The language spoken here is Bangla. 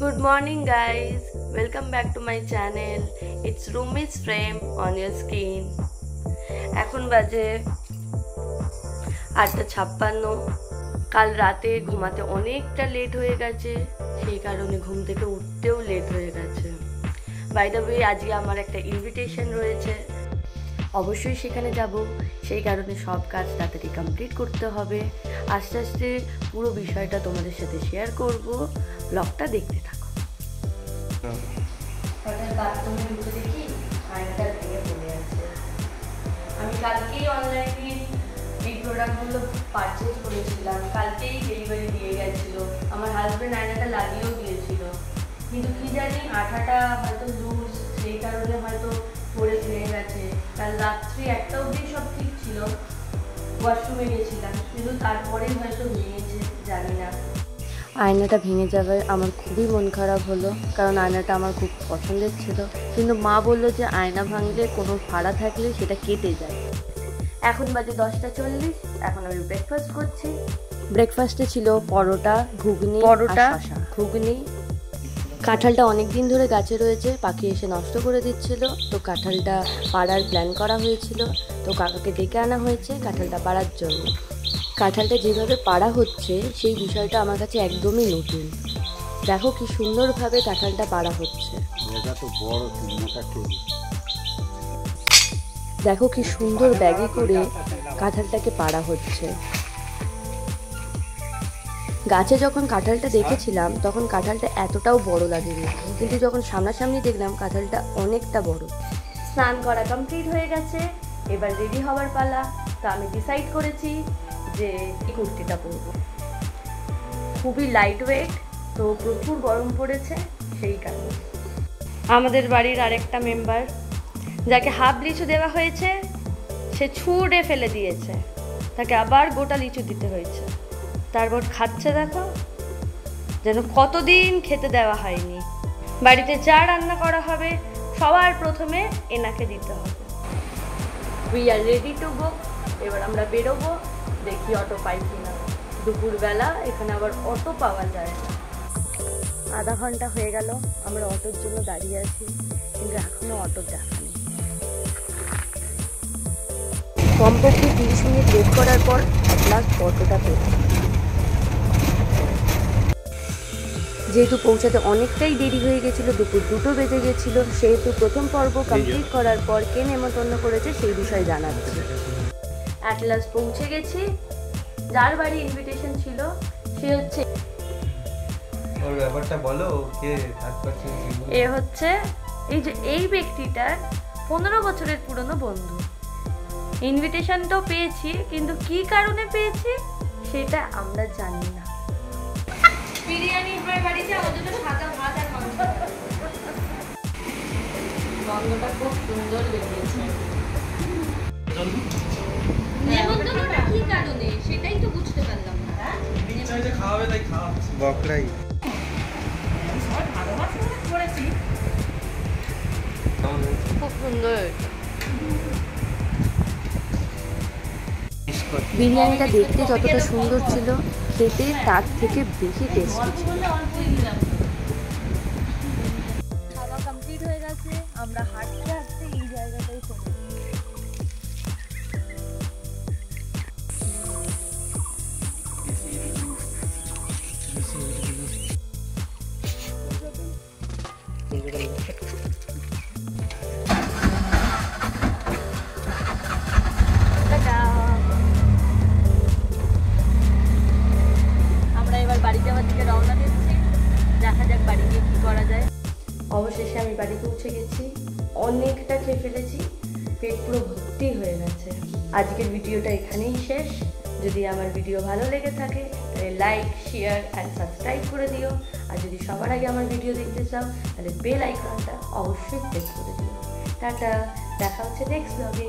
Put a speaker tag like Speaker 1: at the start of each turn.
Speaker 1: Good morning guys, welcome back to my channel. It's Rumi's frame on your screen. এখন বাজে 8:56। কাল রাতে ঘুমাতে অনেকটা লেট হয়ে গেছে, সেই কারণে ঘুম থেকে উঠতেও লেট হয়ে গেছে। বাই দ্য ওয়ে, আজকে আমার একটা ইনভিটেশন রয়েছে, অবশ্যই সেখানে যাব। সেই কারণে সব কাজ তাড়াতাড়ি কমপ্লিট করতে হবে। আস্তে আস্তে পুরো বিষয়টা তোমাদের সাথে শেয়ার করব, ব্লগটা দেখতে থাকো। বাথরুমে ঢুকে দেখি আয়নাটা ভেঙে পড়ে আছে। আমি কালকেই অনলাইনে এই প্রোডাক্টগুলো পারচেজ করেছিলাম, কালকেই ডেলিভারি দিয়ে গেছিল। আমার হাজব্যান্ড আয়নাটা লাগিয়েও দিয়েছিল, কিন্তু কি জানি আঠাটা হয়তো লুজ, সেই কারণে হয়তো পড়ে ভেঙে গেছে। কাল রাত্রি 1টা অবধি সব ঠিক ছিল, ওয়াশরুমে গেছিলাম, কিন্তু তারপরেই হয়তো ভেঙেছে, জানি না। আয়নাটা ভেঙে যাবে আমার খুবই মন খারাপ হলো, কারণ আয়নাটা আমার খুব পছন্দের ছিল। কিন্তু মা বললো যে আয়না ভাঙলে কোনো ফাড়া থাকলে সেটা কেটে যায়। এখন বাজে 10:40, এখন আমি ব্রেকফাস্ট করছি। ব্রেকফাস্টে ছিল পরোটা, ঘুগনি। কাঁঠালটা অনেক দিন ধরে গাছে রয়েছে, পাখি এসে নষ্ট করে দিচ্ছিল, তো কাঁঠালটা পাড়ার প্ল্যান করা হয়েছিল, তো কাকাকে ডেকে আনা হয়েছে কাঁঠালটা পাড়ার জন্য। কাঁঠালটা যেভাবে পাড়া হচ্ছে সেই বিষয়টা আমার কাছে একদমই নতুন। দেখো কি সুন্দরভাবে কাঁঠালটা পাড়া হচ্ছে, দেখো কি সুন্দর ব্যাগে করে কাঁঠালটাকে পাড়া হচ্ছে। গাছে যখন কাঁঠালটা দেখেছিলাম তখন কাঁঠালটা এতটাও বড় লাগেনি, কিন্তু যখন সামনাসামনি দেখলাম কাঁঠালটা অনেকটা বড়। স্নান করা কমপ্লিট হয়ে গেছে, এবার রেডি হওয়ার পালা। তো আমি ডিসাইড করেছি যে এই কুর্তিটা পরবো, খুবই লাইট ওয়েট, তো প্রচুর গরম পড়েছে সেই কারণে। আমাদের বাড়ির আরেকটা মেম্বার, যাকে হাফ লিচু দেওয়া হয়েছে, সে ছুঁড়ে ফেলে দিয়েছে, তাকে আবার গোটা লিচু দিতে হয়েছে। তারপর খাচ্ছে, দেখো যেন কতদিন খেতে দেওয়া হয়নি। বাড়িতে যা রান্না করা হবে সবার প্রথমে এনাকে দিতে হবে। We are ready to go. এবার আমরা বেরোবো, দেখি অটো পাই কিনা। দুপুরবেলা এখানে আবার অটো পাওয়া যায় না। আধা ঘন্টা হয়ে গেল আমরা অটোর জন্য দাঁড়িয়ে আছি, কিন্তু এখনো অটো দেখা নেই। কমপক্ষে 30 মিনিট ওয়েট করার পর এক লাস্ট অটোটা পেলাম। যেহেতু পৌঁছাতে অনেকটাই দেরি হয়ে গেছিলো, দুপুর 2টো বেজে গেছিলো, সেহেতু প্রথম পর্ব কমপ্লিট করার পর কে নেমন্তন্ন করেছে সেই বিষয়ে জানাচ্ছি। অ্যাট লাস্ট পৌঁছে গেছি। যার বাড়ি ইনভিটেশন ছিল সে হচ্ছে,
Speaker 2: ওর ব্যাপারটা বলো, কে
Speaker 1: এ হচ্ছে এই ব্যক্তিটার 15 বছরের পুরনো বন্ধু। ইনভিটেশনটাও পেয়েছি, কিন্তু কি কারণে পেয়েছি সেটা আমরা জানি না। বিরিয়ানি হয় বাড়িতে, ওর জন্য সাদা ভাত আর মাংস। গন্ধটা খুব সুন্দর লেগেছে। নেমন্তন্নটা কি কারণে সেটাই তো বুঝতে পারলাম না।
Speaker 2: যে খাওয়াবে তাই খাওয়াচ্ছে বকরাই।
Speaker 1: সব ভালোবাসা করেছি, খুব সুন্দর। বিরিয়ানিটা দেখতে যতটা সুন্দর ছিল, খেতে তার থেকে বেশি টেস্টি ছিল। খাওয়া কমপ্লিট হয়ে গেছে, আমরা হাঁটতে হাঁটতে এই জায়গাটাই চলে বাড়ি যাওয়ার দিকে রওনা দিচ্ছি। দেখা যাক বাড়ি গিয়ে কী করা যায়। অবশেষে আমি বাড়ি পৌঁছে গেছি, অনেকটা খেয়ে ফেলেছি, পেট পুরো ভর্তি হয়ে গেছে। আজকের ভিডিওটা এখানেই শেষ। যদি আমার ভিডিও ভালো লেগে থাকে তাহলে লাইক, শেয়ার অ্যান্ড সাবস্ক্রাইব করে দিও। আর যদি সবার আগে আমার ভিডিও দেখতে চাও তাহলে বেল আইকনটা অবশ্যই প্রেস করে দিও। টাটা, দেখা হচ্ছে নেক্সট ব্লগে।